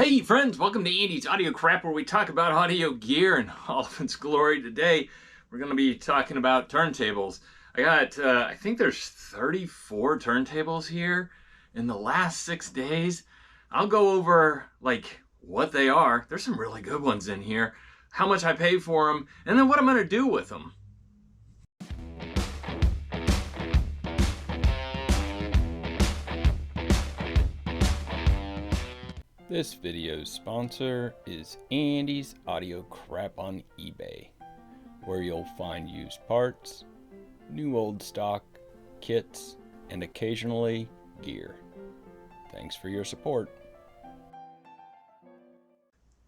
Hey friends, welcome to Andy's Audio Crap, where we talk about audio gear and all of its glory. Today, we're going to be talking about turntables. I think there's 34 turntables here in the last 6 days. I'll go over, what they are. There's some really good ones in here, how much I pay for them, and then what I'm going to do with them. This video's sponsor is Andy's Audio Crap on eBay, where you'll find used parts, new old stock, kits, and occasionally gear. Thanks for your support.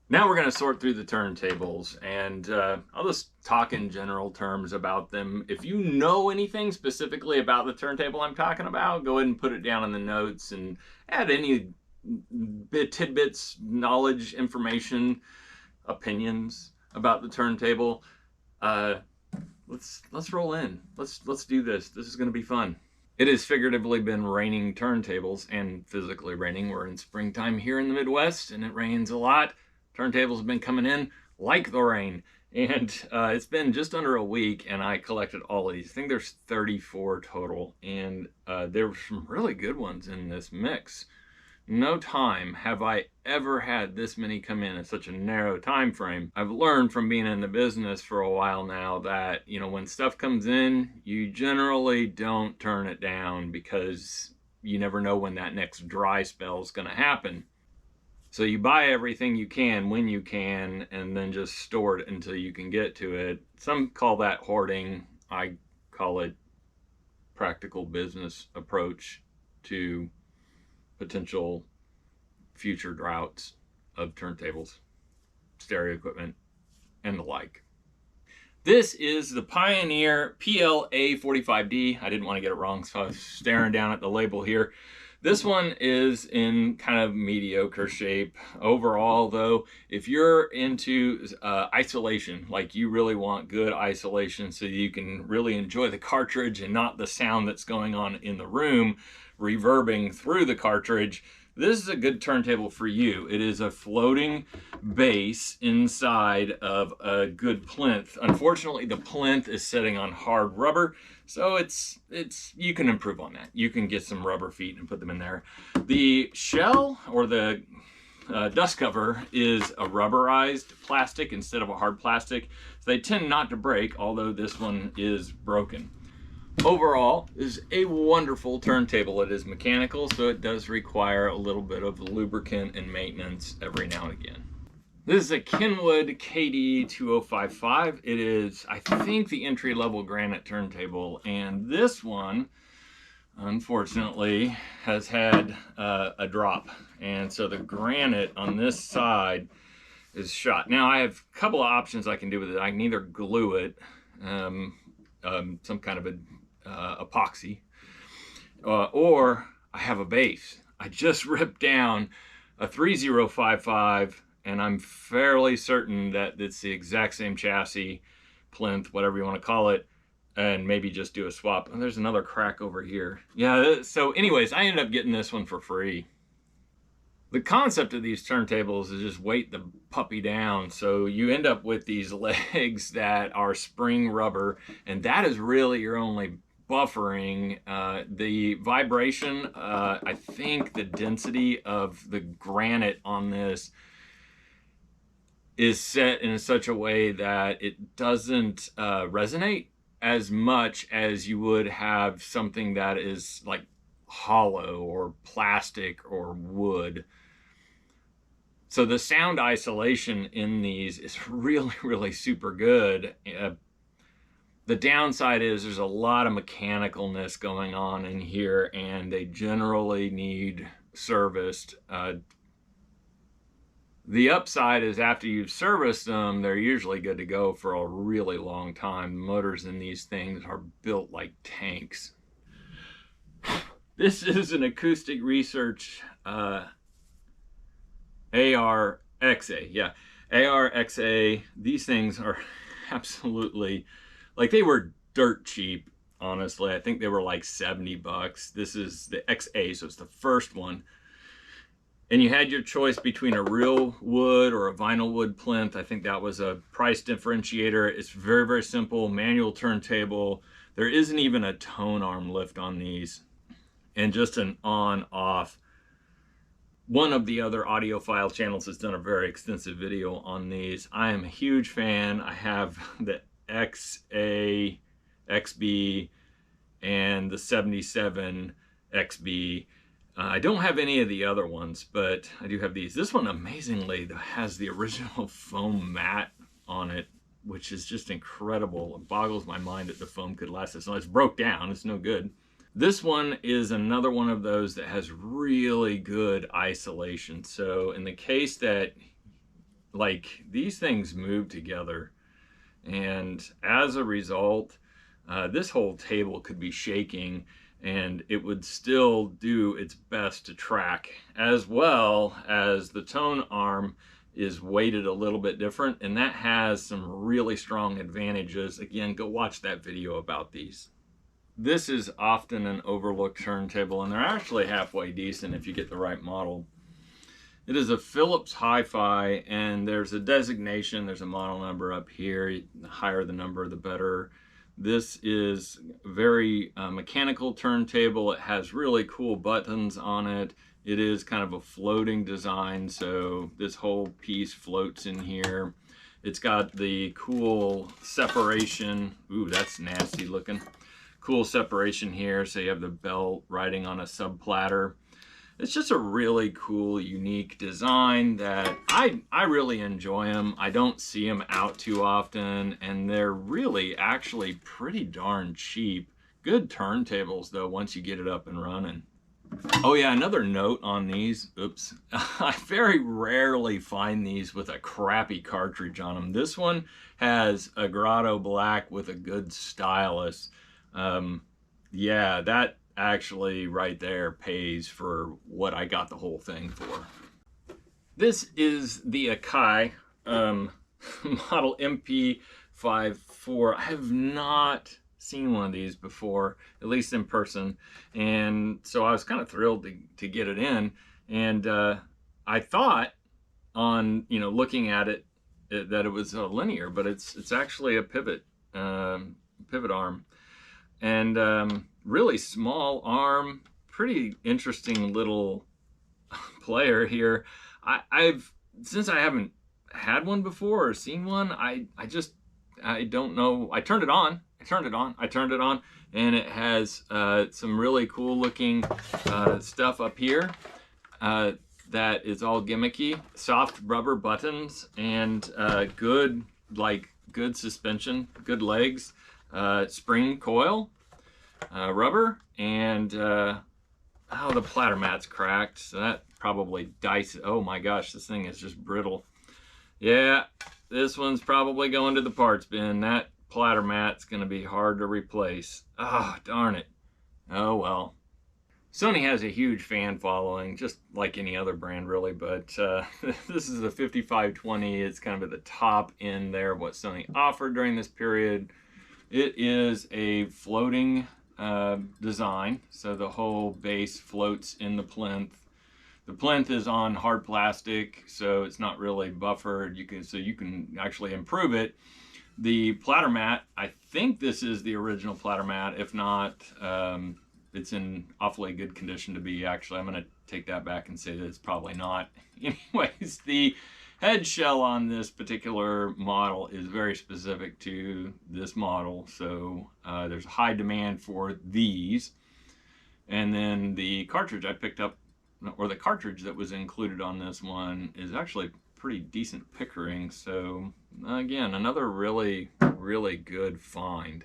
Now we're going to sort through the turntables, and I'll just talk in general terms about them. If you know anything specifically about the turntable I'm talking about, go ahead and put it down in the notes and add any tidbits, knowledge, information, opinions about the turntable. Let's roll in. Let's do this. This is going to be fun. It has figuratively been raining turntables and physically raining. We're in springtime here in the Midwest, and it rains a lot. Turntables have been coming in like the rain, and it's been just under a week, and I collected all of these. I think there's 34 total, and there were some really good ones in this mix. No time have I ever had this many come in such a narrow time frame. I've learned from being in the business for a while now that, when stuff comes in, you generally don't turn it down because you never know when that next dry spell is going to happen. So you buy everything you can when you can, and then just store it until you can get to it. Some call that hoarding. I call it practical business approach to potential future droughts of turntables, stereo equipment, and the like. This is the Pioneer PLA45D. I didn't want to get it wrong, so I was staring down at the label here. This one is in kind of mediocre shape. Overall, though, if you're into isolation, like you really want good isolation so you can really enjoy the cartridge and not the sound that's going on in the room reverbing through the cartridge, this is a good turntable for you. It is a floating base inside of a good plinth. Unfortunately, the plinth is sitting on hard rubber, so you can improve on that. You can get some rubber feet and put them in there. The shell, or the dust cover, is a rubberized plastic instead of a hard plastic, so they tend not to break, although this one is broken. Overall, is a wonderful turntable. It is mechanical, so it does require a little bit of lubricant and maintenance every now and again. This is a Kenwood KD2055. It is, I think, the entry-level granite turntable, and this one, unfortunately, has had a drop, and so the granite on this side is shot. Now, I have a couple of options I can do with it. I can either glue it, some kind of a epoxy, or I have a base. I just ripped down a 3055, and I'm fairly certain that it's the exact same chassis, plinth, whatever you want to call it, and maybe just do a swap. And there's another crack over here. Yeah, so anyways, I ended up getting this one for free. The concept of these turntables is just weight the puppy down, so you end up with these legs that are spring rubber, and that is really your only buffering. The vibration, I think the density of the granite on this is set in such a way that it doesn't resonate as much as you would have something that is like hollow or plastic or wood. So the sound isolation in these is really, really super good. The downside is there's a lot of mechanicalness going on in here, and they generally need serviced. The upside is after you've serviced them, they're usually good to go for a really long time. Motors in these things are built like tanks. This is an Acoustic Research ARXA. Yeah, ARXA. These things are absolutely, they were dirt cheap, honestly. I think they were like $70. This is the XA, so it's the first one. And you had your choice between a real wood or a vinyl wood plinth. I think that was a price differentiator. It's very, very simple, manual turntable. There isn't even a tone arm lift on these, and just an on-off. One of the other audiophile channels has done a very extensive video on these. I am a huge fan. I have the XA, XB, and the 77 XB. I don't have any of the other ones, but I do have these. This one, amazingly, has the original foam mat on it, which is just incredible. It boggles my mind that the foam could last this long. It's broke down. It's no good. This one is another one of those that has really good isolation. So in the case that, like, these things move together, and as a result, this whole table could be shaking and it would still do its best to track, as well as the tone arm is weighted a little bit different, and that has some really strong advantages. Again, go watch that video about these. This is often an overlooked turntable, and they're actually halfway decent if you get the right model. It is a Philips Hi-Fi, and there's a designation, there's a model number up here. The higher the number, the better. This is a very mechanical turntable. It has really cool buttons on it. It is kind of a floating design, so this whole piece floats in here. It's got the cool separation. Ooh, that's nasty looking. Cool separation here, so you have the bell riding on a sub platter. It's just a really cool, unique design that I really enjoy them. I don't see them out too often, and they're really actually pretty darn cheap. Good turntables though, once you get it up and running. Oh yeah, another note on these, oops, I very rarely find these with a crappy cartridge on them. This one has a grotto black with a good stylus. Yeah, that actually right there pays for what I got the whole thing for. This is the Akai model MP54. I have not seen one of these before, at least in person, and so I was kind of thrilled to get it in. And I thought, on looking at it, that it was a linear, but it's actually a pivot arm. And really small arm, pretty interesting little player here. Since I haven't had one before or seen one, I don't know. I turned it on, and it has some really cool looking stuff up here that is all gimmicky, soft rubber buttons, and good suspension, good legs. Spring coil, rubber, and oh, the platter mat's cracked, so that probably diced it. Oh my gosh, this thing is just brittle. Yeah, this one's probably going to the parts bin. That platter mat's gonna be hard to replace. Oh, darn it. Oh well. Sony has a huge fan following, just like any other brand really, but this is a 5520. It's kind of at the top end there of what Sony offered during this period. It is a floating design, so the whole base floats in the plinth. The plinth is on hard plastic, so it's not really buffered. You can actually improve it. The platter mat, I think this is the original platter mat. If not, it's in awfully good condition to be. Actually, I'm going to take that back and say that it's probably not. Anyways, the head shell on this particular model is very specific to this model, so there's a high demand for these. And then the cartridge I picked up, or the cartridge that was included on this one, is actually pretty decent Pickering. So again, another really, really good find.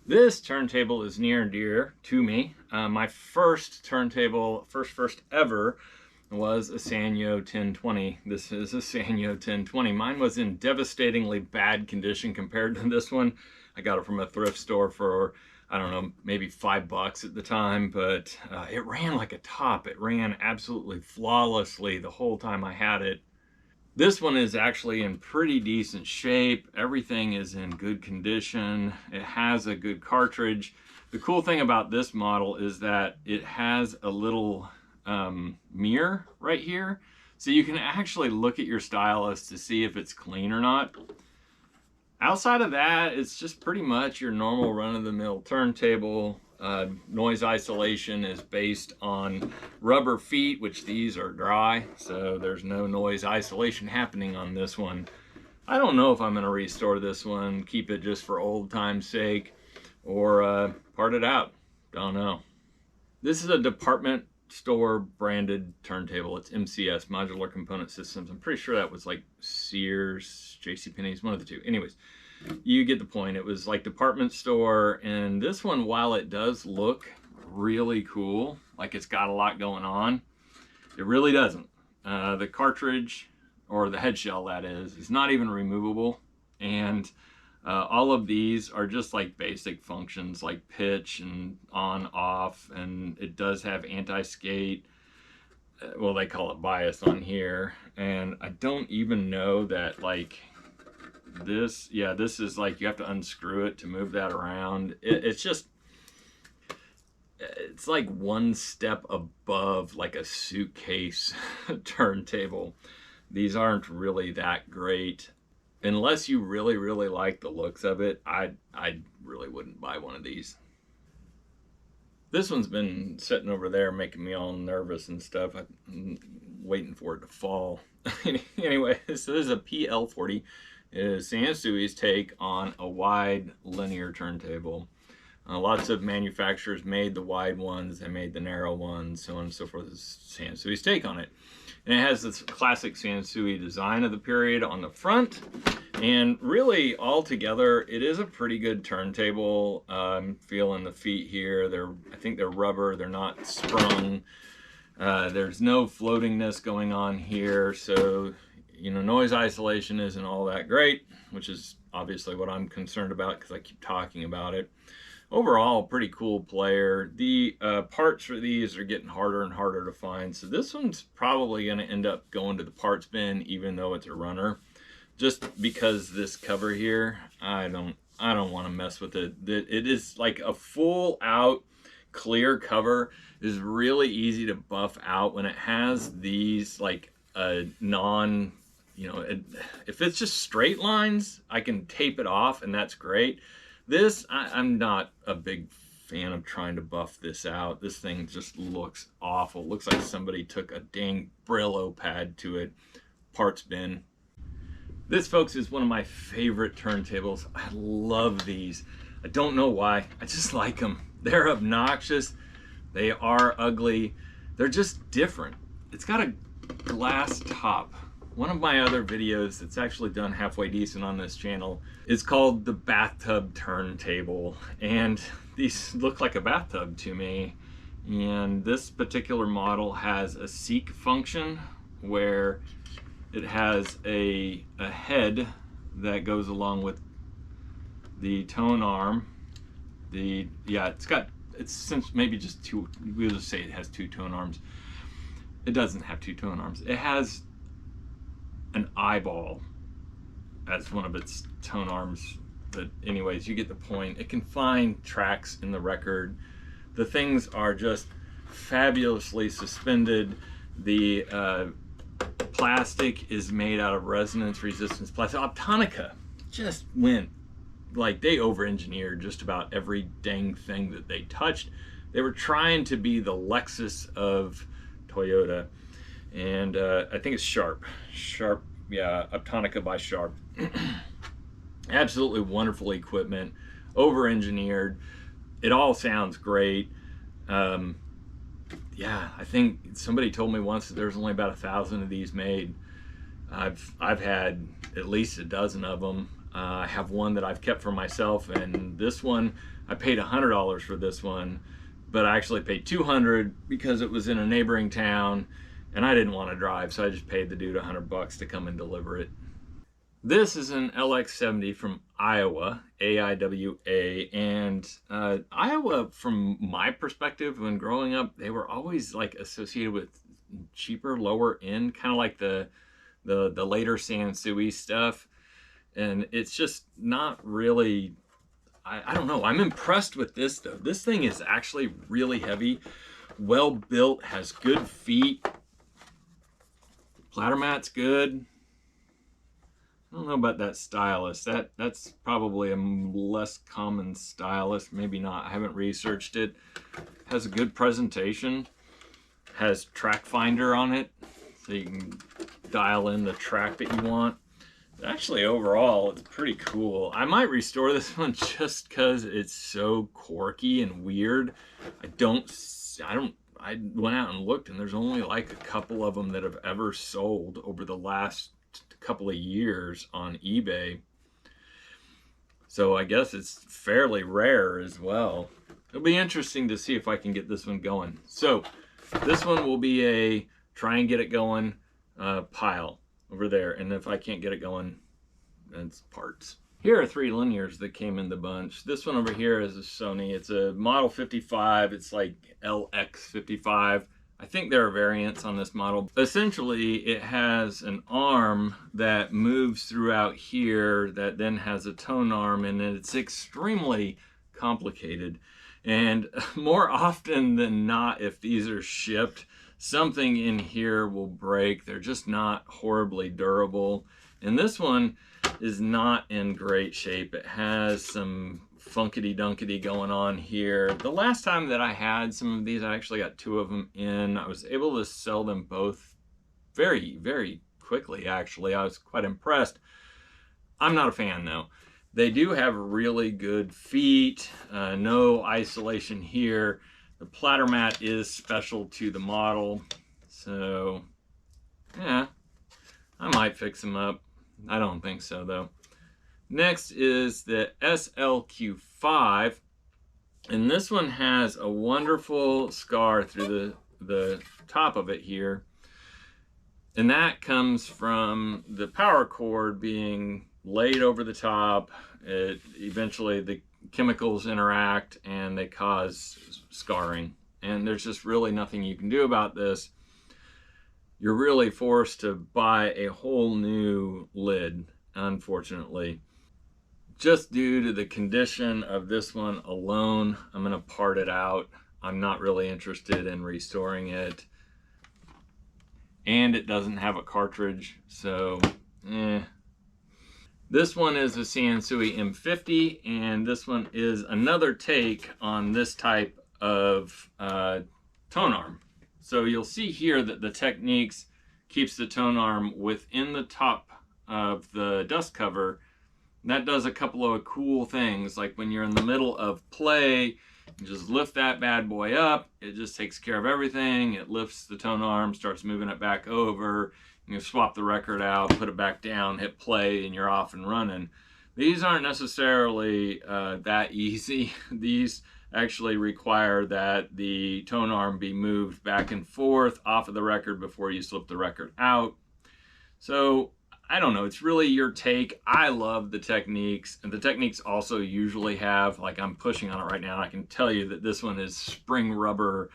This turntable is near and dear to me. My first turntable, first ever, was a Sanyo 1020. This is a Sanyo 1020. Mine was in devastatingly bad condition compared to this one. I got it from a thrift store for, I don't know, maybe $5 at the time, but it ran like a top. It ran absolutely flawlessly the whole time I had it. This one is actually in pretty decent shape. Everything is in good condition. It has a good cartridge. The cool thing about this model is that it has a little mirror right here, so you can actually look at your stylus to see if it's clean or not. Outside of that, it's just pretty much your normal run-of-the-mill turntable. Noise isolation is based on rubber feet, which these are dry, so there's no noise isolation happening on this one. I don't know if I'm going to restore this one, keep it just for old time's sake, or part it out. Don't know. This is a department store branded turntable. It's MCS, Modular Component Systems. I'm pretty sure that was like Sears, JCPenney's, one of the two. Anyways, you get the point. It was like department store, and this one, while it does look really cool, like it's got a lot going on, it really doesn't. The cartridge, or the head shell that is not even removable, and all of these are just like basic functions like pitch and on off, and it does have anti-skate, well, they call it bias on here, and I don't even know that, like, this, yeah, this is like you have to unscrew it to move that around. It's just, it's like one step above like a suitcase turntable. These aren't really that great. Unless you really, really like the looks of it, I really wouldn't buy one of these. This one's been sitting over there making me all nervous and stuff. I'm waiting for it to fall. Anyway, so this is a PL40. It is Sansui's take on a wide linear turntable. Lots of manufacturers made the wide ones, they made the narrow ones, so on and so forth. This is Sansui's take on it. And it has this classic Sansui design of the period on the front. And really, altogether, it is a pretty good turntable. I'm feeling the feet here. I think they're rubber. They're not sprung. There's no floatingness going on here. So, you know, noise isolation isn't all that great, which is obviously what I'm concerned about because I keep talking about it. Overall, pretty cool player. The parts for these are getting harder and harder to find, so this one's probably going to end up going to the parts bin, even though it's a runner. Just because this cover here, I don't want to mess with it. It is like a full out clear cover is really easy to buff out when it has these like non, you know, if it's just straight lines, I can tape it off and that's great. This, I'm not a big fan of trying to buff this out. This thing just looks awful. Looks like somebody took a dang Brillo pad to it. Parts bin. This, folks, is one of my favorite turntables. I love these. I don't know why. I just like them. They're obnoxious. They are ugly. They're just different. It's got a glass top. One of my other videos that's actually done halfway decent on this channel is called the bathtub turntable, and these look like a bathtub to me. And this particular model has a seek function where it has a head that goes along with the tone arm. It's since maybe just two, we'll just say it has two tone arms. It doesn't have two tone arms. It has an eyeball as one of its tone arms, but anyways, you get the point. It can find tracks in the record. The things are just fabulously suspended. The plastic is made out of resonance resistance plastic. Optonica just went, like, they over-engineered just about every dang thing that they touched. They were trying to be the Lexus of Toyota. And I think it's Sharp, yeah, Optonica by Sharp. Absolutely wonderful equipment, over-engineered. It all sounds great. Yeah, I think somebody told me once that there's only about 1,000 of these made. I've had at least a dozen of them. I have one that I've kept for myself, and this one, I paid $100 for this one, but I actually paid $200 because it was in a neighboring town, and I didn't want to drive, so I just paid the dude $100 to come and deliver it. This is an LX70 from Iowa, AIWA, and Iowa, from my perspective, when growing up, they were always like associated with cheaper, lower end, kind of like the later Sansui stuff, and it's just not really. I don't know. I'm impressed with this though. This thing is actually really heavy. well built, has good feet. Platter mat's good. I don't know about that stylus. That's probably a less common stylus. Maybe not. I haven't researched it. Has a good presentation. Has track finder on it, so you can dial in the track that you want. Actually, overall, it's pretty cool. I might restore this one just because it's so quirky and weird. I went out and looked, and there's only like a couple of them that have ever sold over the last couple of years on eBay. So I guess it's fairly rare as well. It'll be interesting to see if I can get this one going. So this one will be a try and get it going pile over there. And if I can't get it going, it's parts. Here are 3 linears that came in the bunch. This one over here is a Sony. It's a Model 55. It's like LX55. I think there are variants on this model. Essentially, it has an arm that moves throughout here that then has a tone arm, and it's extremely complicated. And more often than not, if these are shipped, something in here will break. They're just not horribly durable. And this one is not in great shape. It has some funkity-dunkity going on here. The last time that I had some of these, I actually got 2 of them in. I was able to sell them both very, very quickly, actually. I was quite impressed. I'm not a fan, though. They do have really good feet, no isolation here. The platter mat is special to the model, so yeah, I might fix them up. I don't think so, though. Next is the SLQ5, and this one has a wonderful scar through the top of it here, and that comes from the power cord being laid over the top. Eventually the chemicals interact and they cause scarring, and there's just really nothing you can do about this. You're really forced to buy a whole new lid, unfortunately. Just due to the condition of this one alone, I'm going to part it out. I'm not really interested in restoring it. And it doesn't have a cartridge, so This one is a Sansui M50, and this one is another take on this type of tone arm. So you'll see here that the Technics keeps the tone arm within the top of the dust cover. That does a couple of cool things, like when you're in the middle of play, you just lift that bad boy up, it just takes care of everything. It lifts the tone arm, starts moving it back over, you swap the record out, put it back down, hit play, and you're off and running. These aren't necessarily that easy. These actually require that the tone arm be moved back and forth off of the record before you slip the record out. So I don't know, it's really your take. I love the Technics, and the Technics also usually have, like I'm pushing on it right now, and I can tell you that this one is spring rubber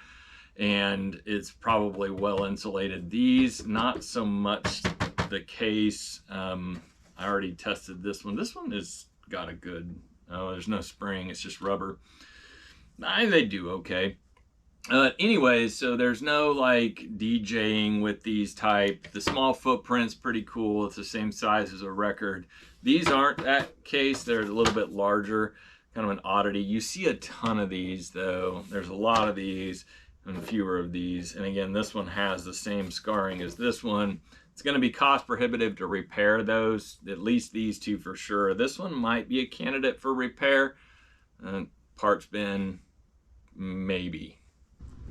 and it's probably well insulated. These, not so much the case. I already tested this one. This one has got a good, there's no spring, it's just rubber. They do okay. Anyways, so there's no like DJing with these type. The small footprint's pretty cool. It's the same size as a record. These aren't that case. They're a little bit larger, kind of an oddity. You see a ton of these though. There's a lot of these and fewer of these. And again, this one has the same scarring as this one. It's going to be cost prohibitive to repair those, at least these two for sure. This one might be a candidate for repair. Parts bin, maybe.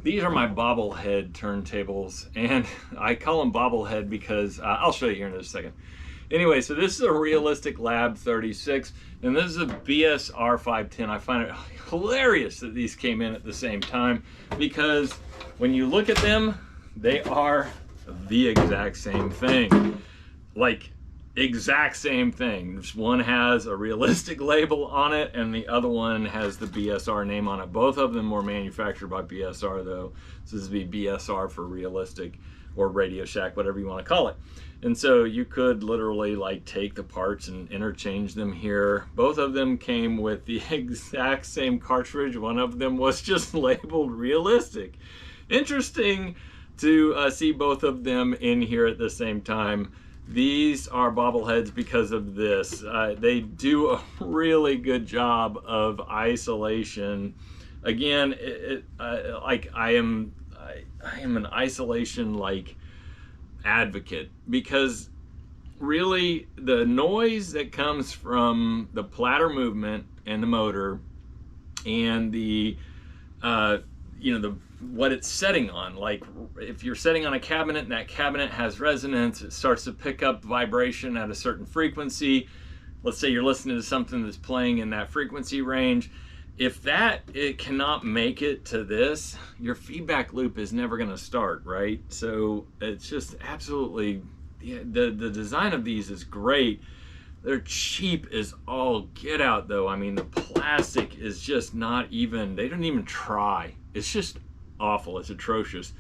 These are my bobblehead turntables, and I call them bobblehead because I'll show you here in just a second. Anyway, so this is a Realistic Lab 36, and this is a BSR 510. I find it hilarious that these came in at the same time, because when you look at them, they are the exact same thing. Like, exact same thing. Just one has a Realistic label on it and the other one has the BSR name on it. Both of them were manufactured by BSR though. So this would be BSR for Realistic or Radio Shack, whatever you want to call it. And so you could literally like take the parts and interchange them here. Both of them came with the exact same cartridge. One of them was just labeled Realistic. Interesting to see both of them in here at the same time. These are bobbleheads because of this. They do a really good job of isolation. Again, like I am an isolation like advocate, because really the noise that comes from the platter movement and the motor and the what it's setting on. Like if you're setting on a cabinet and that cabinet has resonance, it starts to pick up vibration at a certain frequency. Let's say you're listening to something that's playing in that frequency range. If it cannot make it to this, your feedback loop is never going to start, right? So it's just absolutely, the design of these is great. They're cheap as all get out though. I mean, the plastic is just not even, they don't even try. It's just awful. It's atrocious.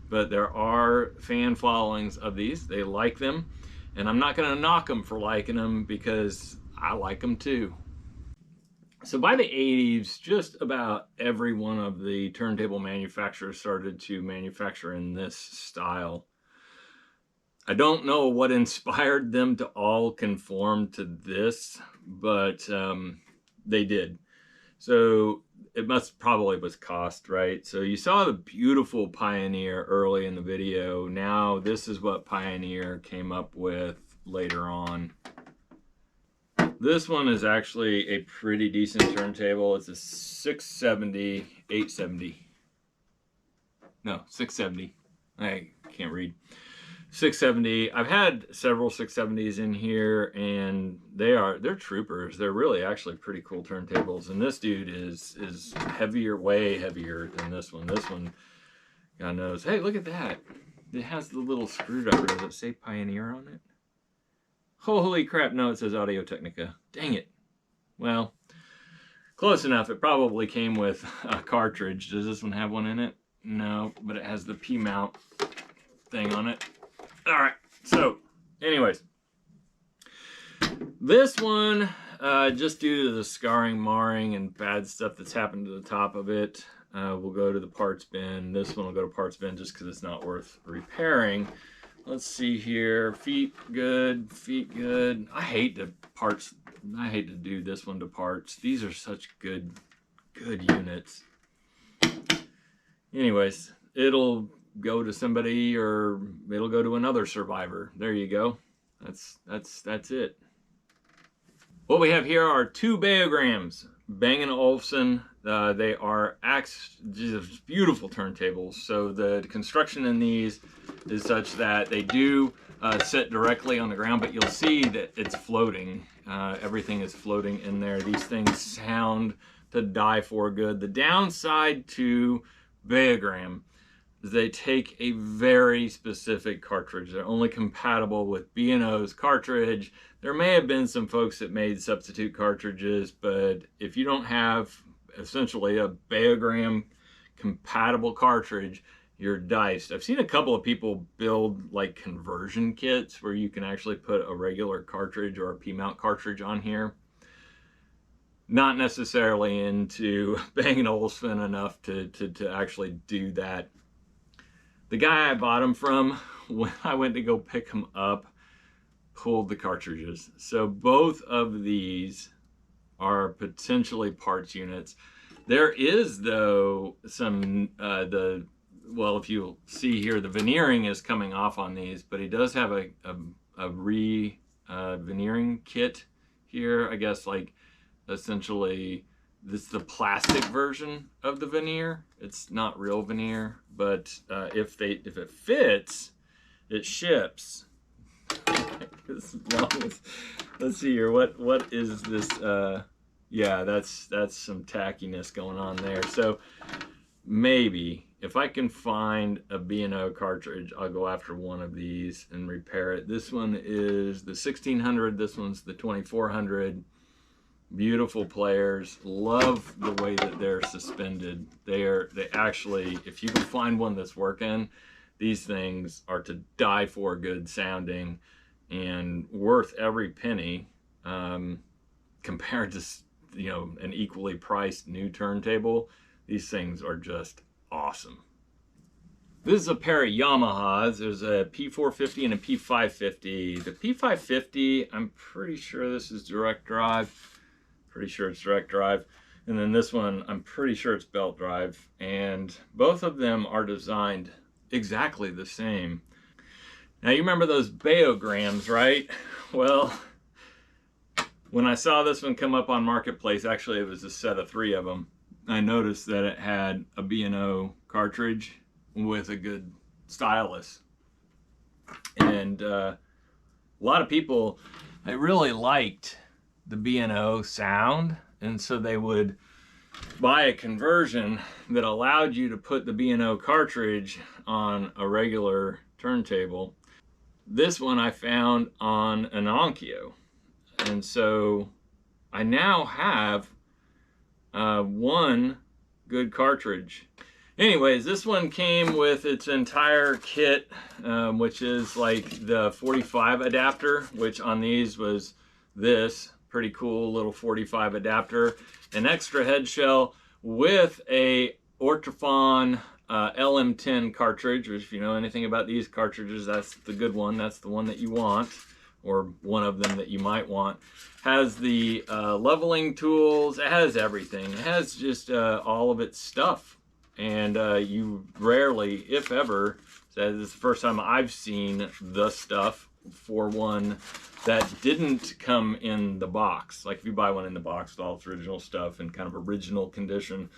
But there are fan followings of these. They like them. And I'm not going to knock them for liking them, because I like them too. So by the 80s, just about every one of the turntable manufacturers started to manufacture in this style. I don't know what inspired them to all conform to this, but they did. So it probably was cost, right? So you saw the beautiful Pioneer early in the video. Now this is what Pioneer came up with later on. This one is actually a pretty decent turntable. It's a 670, 870. No, 670. I can't read. 670. I've had several 670s in here, and they're troopers. They're really actually pretty cool turntables. And this dude is heavier, way heavier than this one. This one, God knows. Hey, look at that. It has the little screwdriver. Does it say Pioneer on it? Holy crap, no, it says Audio Technica. Dang it. Well, close enough. It probably came with a cartridge. Does this one have one in it? No, but it has the P-mount thing on it. All right, so anyways, this one, just due to the scarring, marring, and bad stuff that's happened to the top of it, will go to the parts bin. This one will go to parts bin just because it's not worth repairing. Let's see here. Feet good, feet good. I hate to do this one to parts. These are such good units. Anyways, it'll go to somebody, or it'll go to another survivor. There you go. That's it. What we have here are two Beograms, Bang & Olufsen. They are just beautiful turntables. So the construction in these is such that they do sit directly on the ground, but you'll see that it's floating. Everything is floating in there. These things sound to die for good. The downside to Beogram is they take a very specific cartridge. They're only compatible with B&O's cartridge. There may have been some folks that made substitute cartridges, but if you don't have essentially a Beogram compatible cartridge, you're diced. I've seen a couple of people build like conversion kits where you can actually put a regular cartridge or a P-mount cartridge on here. Not necessarily into Bang & Olufsen enough to actually do that. The guy I bought them from, when I went to go pick them up, pulled the cartridges. So both of these are potentially parts units. There is, though, some, well, if you see here, the veneering is coming off on these, but he does have a veneering kit here. I guess, like, essentially, this is the plastic version of the veneer. It's not real veneer, but if it fits, it ships. As long as, let's see here, what is this? Yeah, that's some tackiness going on there. So maybe if I can find a B&O cartridge, I'll go after one of these and repair it. This one is the 1600. This one's the 2400. Beautiful players. Love the way that they're suspended. They actually, if you can find one that's working, these things are to die for good sounding and worth every penny, compared to, you know, an equally priced new turntable. These things are just awesome. This is a pair of Yamahas. There's a P450 and a P550. The P550, I'm pretty sure this is direct drive. Pretty sure it's direct drive. And then this one, I'm pretty sure it's belt drive. And both of them are designed exactly the same. Now you remember those Baograms, right? Well, when I saw this one come up on Marketplace, actually it was a set of 3 of them, I noticed that it had a B&O cartridge with a good stylus. And a lot of people, they really liked the B&O sound, and so they would buy a conversion that allowed you to put the B&O cartridge on a regular turntable. This one I found on an Onkyo, and so I now have one good cartridge. Anyways, this one came with its entire kit, which is like the 45 adapter, which on these was this pretty cool little 45 adapter, an extra head shell with a Ortofon LM10 cartridge, which if you know anything about these cartridges, that's the good one. That's the one that you want, or one of them that you might want. Has the leveling tools, it has everything. It has just all of its stuff. And you rarely, if ever, this is the first time I've seen the stuff for one that didn't come in the box. Like if you buy one in the box with all its original stuff in kind of original condition.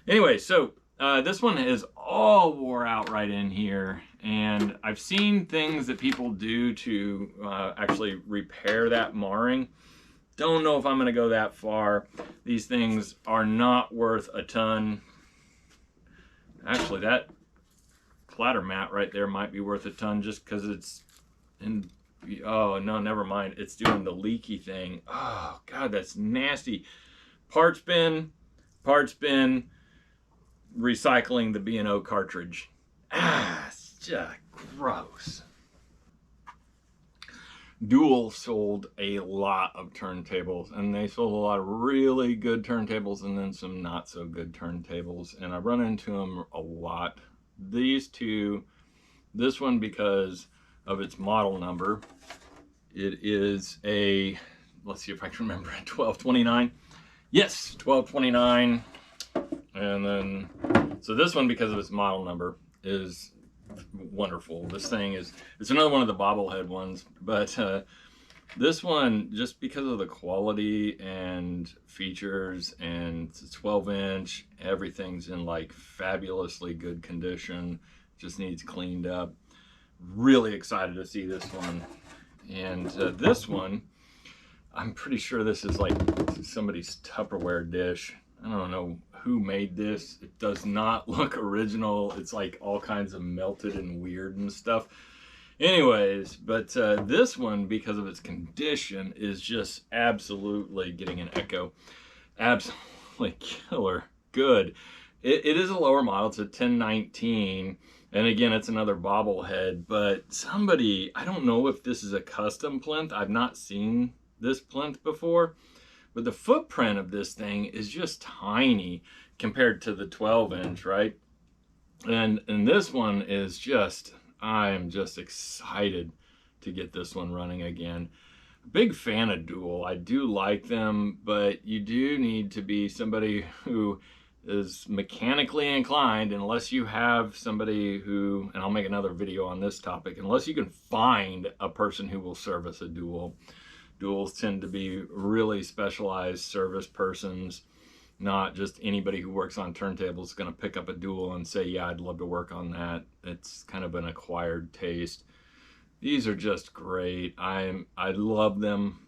Anyway, so this one is all wore out right in here. And I've seen things that people do to actually repair that marring. Don't know if I'm going to go that far. These things are not worth a ton. Actually, that clatter mat right there might be worth a ton just because it's in, oh no, never mind. It's doing the leaky thing. Oh God, that's nasty. Parts bin, recycling the B&O cartridge. It's just gross. Dual sold a lot of turntables, and they sold a lot of really good turntables and then some not so good turntables, and I run into them a lot. These two, this one because of its model number, it is a, let's see if I can remember it, 1229. Yes, 1229. And then, so this one because of its model number is wonderful. This thing is, it's another one of the bobblehead ones, but this one, just because of the quality and features, and it's a 12-inch, everything's in like fabulously good condition, just needs cleaned up. Really excited to see this one. And this one, I'm pretty sure this is like somebody's Tupperware dish. I don't know who made this. It does not look original. It's like all kinds of melted and weird and stuff. Anyways, but this one, because of its condition, is just absolutely getting an echo. Absolutely killer good. It is a lower model. It's a 1019. And again, it's another bobblehead. But somebody, I don't know if this is a custom plinth. I've not seen this plinth before. But the footprint of this thing is just tiny compared to the 12-inch, right? And this one is just, I am just excited to get this one running again. Big fan of Dual. I do like them, but you do need to be somebody who is mechanically inclined, unless you have somebody who, and I'll make another video on this topic, unless you can find a person who will service a Dual. Duals tend to be really specialized service persons, not just anybody who works on turntables is going to pick up a Dual and say, yeah, I'd love to work on that. It's kind of an acquired taste. These are just great. I love them.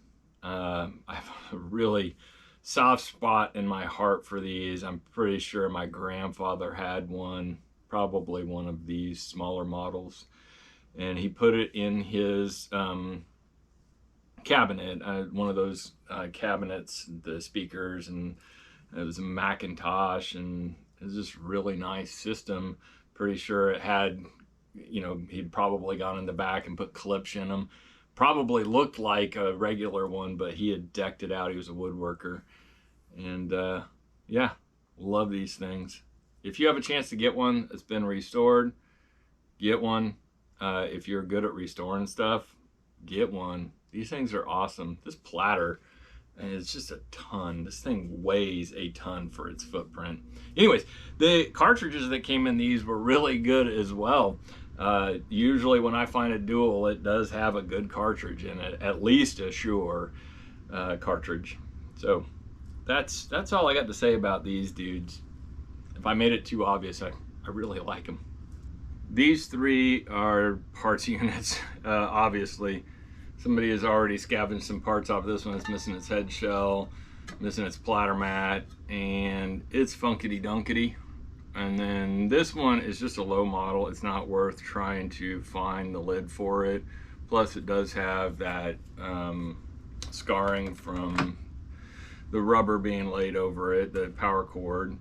I have a really soft spot in my heart for these. I'm pretty sure my grandfather had one, probably one of these smaller models, and he put it in his cabinet, one of those cabinets, the speakers, and it was a Macintosh, and it was just really nice system. Pretty sure it had, you know, he'd probably gone in the back and put clips in them. Probably looked like a regular one, but he had decked it out. He was a woodworker. And yeah, love these things. If you have a chance to get one that's been restored, get one. If you're good at restoring stuff, get one. These things are awesome. This platter, and it's just a ton. This thing weighs a ton for its footprint. Anyways, the cartridges that came in these were really good as well. Usually when I find a dual, it does have a good cartridge in it, at least a Shure cartridge. So that's all I got to say about these dudes. If I made it too obvious, I really like them. These three are parts units, obviously. Somebody has already scavenged some parts off this one. It's missing its head shell, missing its platter mat, and it's funkity dunkety. And then this one is just a low model. It's not worth trying to find the lid for it. Plus it does have that scarring from the rubber being laid over it, the power cord.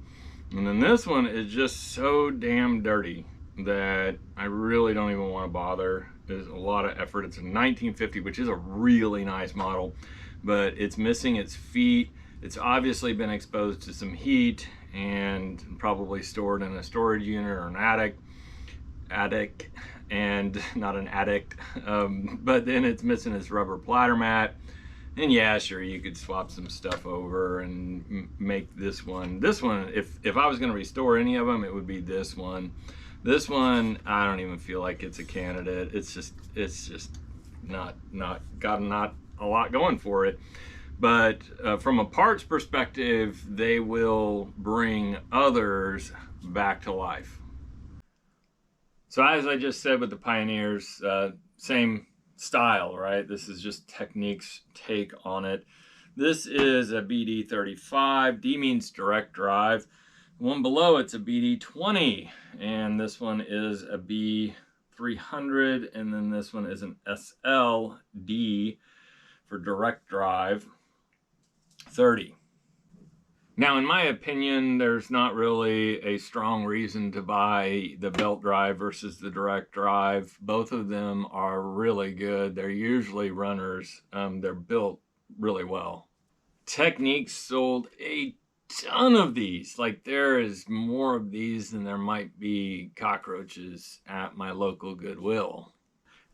And then this one is just so damn dirty that I really don't even want to bother. There's a lot of effort. It's a 1950, which is a really nice model, but it's missing its feet. It's obviously been exposed to some heat and probably stored in a storage unit or an attic, and not an addict. But then it's missing its rubber platter mat. And yeah, sure, you could swap some stuff over and make this one. This one, if I was going to restore any of them, it would be this one. This one, I don't even feel like it's a candidate. It's just not a lot going for it. But from a parts perspective, they will bring others back to life. So as I just said with the Pioneers, same style, right? This is just Technics' take on it. This is a BD35. D means direct drive. The one below it's a BD20, and this one is a B300, and then this one is an SLD for direct drive 30. Now, in my opinion, there's not really a strong reason to buy the belt drive versus the direct drive. Both of them are really good. They're usually runners. They're built really well. Technics sold a ton of these. Like, there is more of these than there might be cockroaches at my local Goodwill.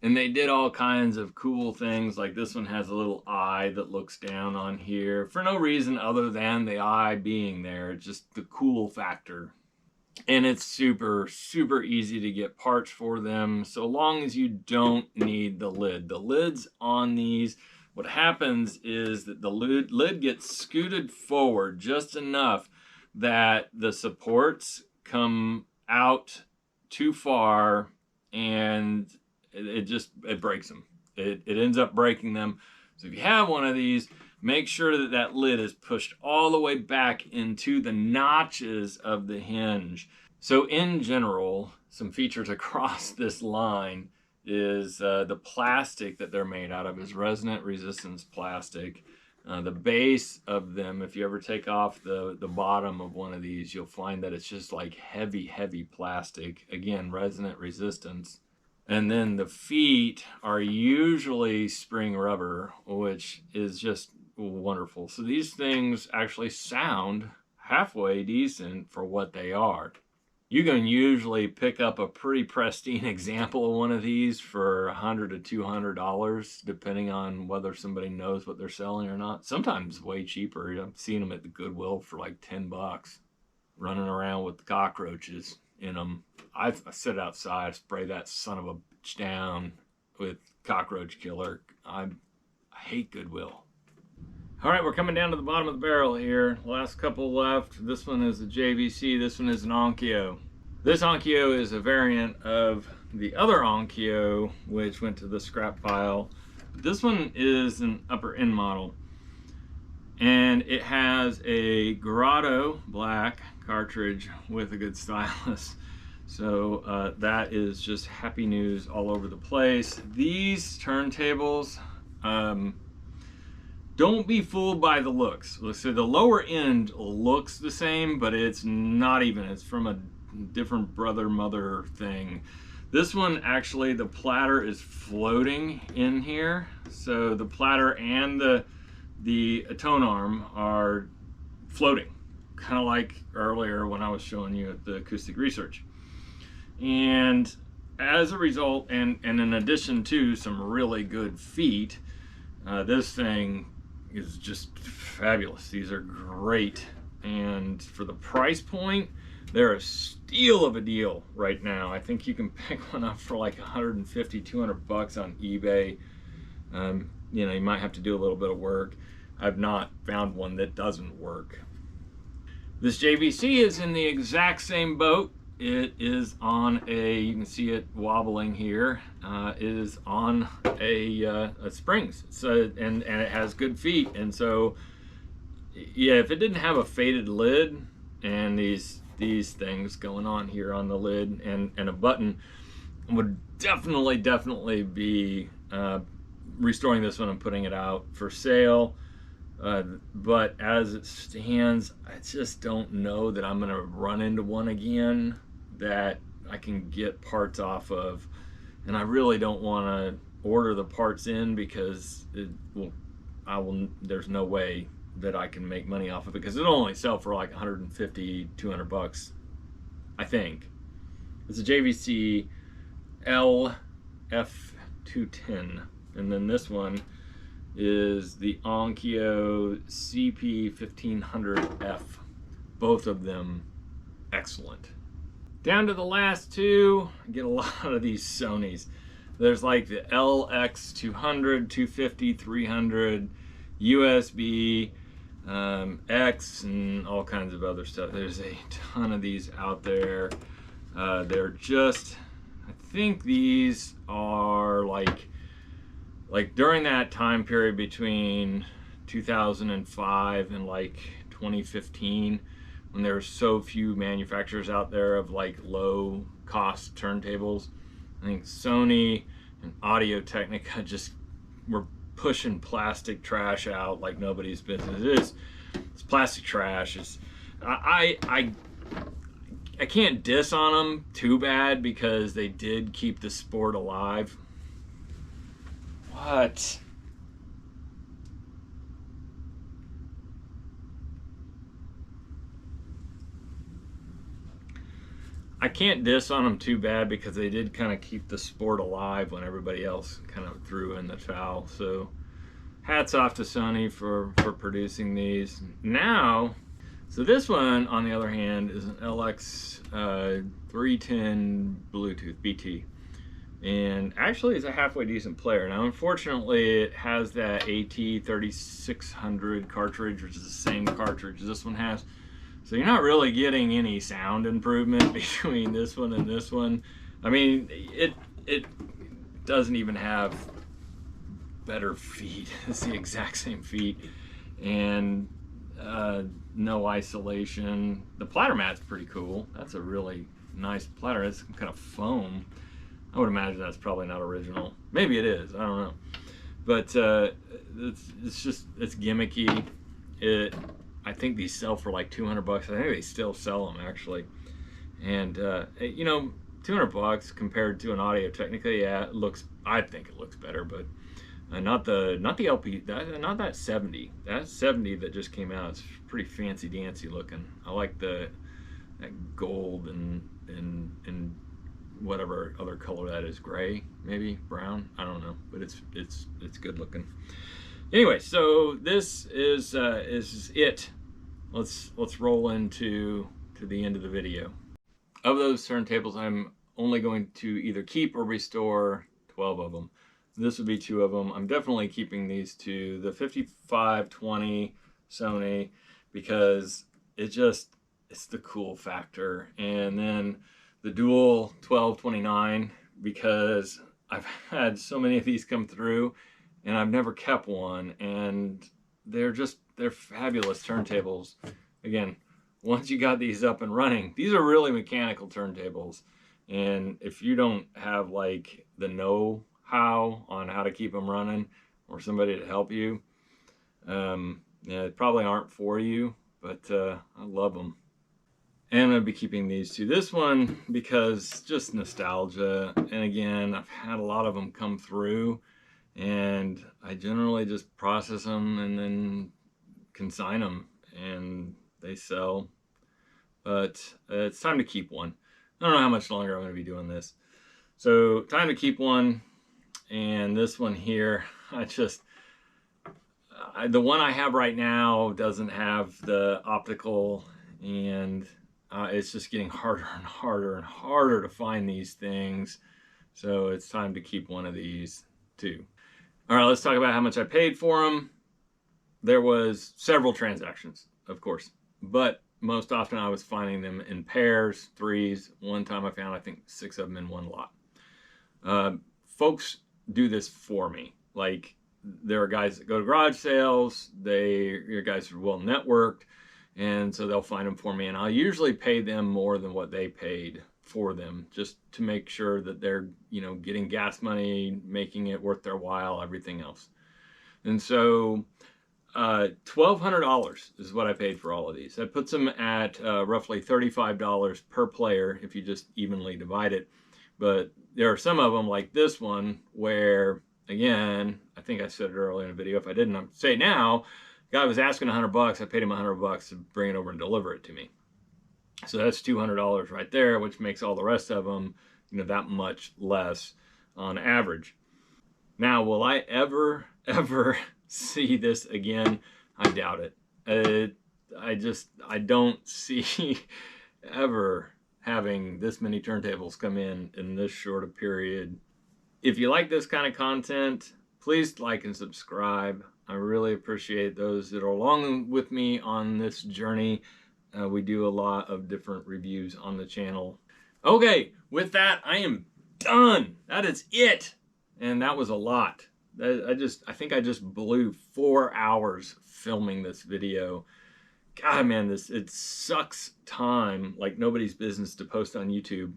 And they did all kinds of cool things, like this one has a little eye that looks down on here for no reason other than the eye being there. It's just the cool factor. And it's super, super easy to get parts for them, so long as you don't need the lid. The lids on these, what happens is that the lid gets scooted forward just enough that the supports come out too far, and it breaks them. It ends up breaking them. So if you have one of these, make sure that that lid is pushed all the way back into the notches of the hinge. So in general, some features across this line is the plastic that they're made out of is resonant resistance plastic. The base of them, if you ever take off the bottom of one of these, you'll find that it's just like heavy, heavy plastic. Again, resonant resistance. And then the feet are usually spring rubber, which is just wonderful. So these things actually sound halfway decent for what they are. You can usually pick up a pretty pristine example of one of these for $100 to $200, depending on whether somebody knows what they're selling or not. Sometimes way cheaper. I've seen them at the Goodwill for like $10, running around with cockroaches in them. I sit outside, spray that son of a bitch down with cockroach killer. I hate Goodwill. All right, we're coming down to the bottom of the barrel here. Last couple left. This one is a JVC. This one is an Onkyo. This Onkyo is a variant of the other Onkyo, which went to the scrap pile. This one is an upper end model, and it has a Grotto black cartridge with a good stylus. So that is just happy news all over the place. These turntables, don't be fooled by the looks. So the lower end looks the same, but it's not even. It's from a different brother-mother thing. This one, actually, the platter is floating in here. So the platter and the tone arm are floating, kind of like earlier when I was showing you at the acoustic research. And as a result, and in addition to some really good feet, this thing is just fabulous. These are great, and for the price point, they're a steal of a deal right now. I think you can pick one up for like 150, 200 bucks on eBay. You know, you might have to do a little bit of work. I've not found one that doesn't work. This JVC is in the exact same boat. It is on a, you can see it wobbling here, it is on a springs. So, and it has good feet. And so, yeah, if it didn't have a faded lid and these things going on here on the lid and a button, would definitely be restoring this one and putting it out for sale. But as it stands, I just don't know that I'm gonna run into one again that I can get parts off of, and I really don't want to order the parts in because there's no way that I can make money off of it, because it'll only sell for like 150, 200 bucks, I think. It's a JVC LF210, and then this one is the Onkyo CP1500F. Both of them excellent. Down to the last two, I get a lot of these Sonys. There's like the LX200, 250, 300, USB, X, and all kinds of other stuff. There's a ton of these out there. They're just, I think these are like during that time period between 2005 and like 2015, when there were so few manufacturers out there of like low cost turntables. I think Sony and Technica just were pushing plastic trash out like nobody's business. It's plastic trash. I can't diss on them too bad because they did keep the sport alive. What? I can't diss on them too bad because they did kind of keep the sport alive when everybody else kind of threw in the towel. So hats off to Sony for producing these. Now, so this one, on the other hand, is an LX 310 Bluetooth BT. And actually is a halfway decent player. Now, unfortunately, it has that AT3600 cartridge, which is the same cartridge this one has. So you're not really getting any sound improvement between this one and this one. I mean, it doesn't even have better feet. It's the exact same feet, and no isolation. The platter mat's pretty cool. That's a really nice platter. It's some kind of foam. I would imagine that's probably not original. Maybe it is. I don't know. But it's gimmicky. I think these sell for like 200 bucks. I think they still sell them actually. And you know, 200 bucks compared to an Audio Technica, yeah, I think it looks better, but not the LP, not that 70. That 70 that just came out is pretty fancy dancy looking. I like that gold and whatever other color that is, gray, maybe brown, I don't know, but it's good looking. Anyway, so this is it. Let's roll into the end of the video. Of those turntables, I'm only going to either keep or restore 12 of them. This would be 2 of them. I'm definitely keeping these 2, the 5520 Sony, because it's the cool factor, and then the dual 1229, because I've had so many of these come through and I've never kept one, and they're fabulous turntables. Again, once you got these up and running, these are really mechanical turntables, and if you don't have like the know-how on how to keep them running or somebody to help you, yeah, they probably aren't for you, but I love them. And I'm going to be keeping these 2. This one because just nostalgia, and again, I've had a lot of them come through, and I generally just process them and then consign them, and they sell. But it's time to keep one. I don't know how much longer I'm going to be doing this. So time to keep one. And this one here, the one I have right now doesn't have the optical, and it's just getting harder and harder and harder to find these things. So it's time to keep one of these too. All right, let's talk about how much I paid for them. There was several transactions, of course, but most often I was finding them in pairs, threes. One time I found, I think, 6 of them in one lot. Folks do this for me. Like, there are guys that go to garage sales. Your guys are well networked, and so they'll find them for me. And I'll usually pay them more than what they paid for them, just to make sure that they're, getting gas money, making it worth their while, everything else. And so $1,200 is what I paid for all of these. That puts them at roughly $35 per player if you just evenly divide it. But there are some of them, like this one, where, again, I think I said it earlier in the video. If I didn't, I'll say it now. The guy was asking $100. I paid him $100 to bring it over and deliver it to me. So that's $200 right there, which makes all the rest of them, that much less on average. Now, will I ever see this again? I doubt it. I don't see ever having this many turntables come in this short a period. If you like this kind of content, please like and subscribe. I really appreciate those that are along with me on this journey. We do a lot of different reviews on the channel. Okay, with that, I am done. That is it. And that was a lot. I think I just blew 4 hours filming this video. God, man, it sucks time like nobody's business to post on YouTube,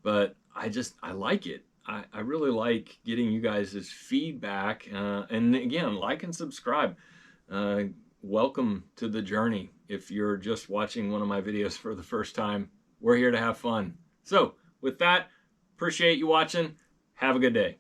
but I like it. I really like getting you guys' feedback. And again, like and subscribe. Welcome to the journey. If you're just watching one of my videos for the first time, we're here to have fun. So with that, appreciate you watching. Have a good day.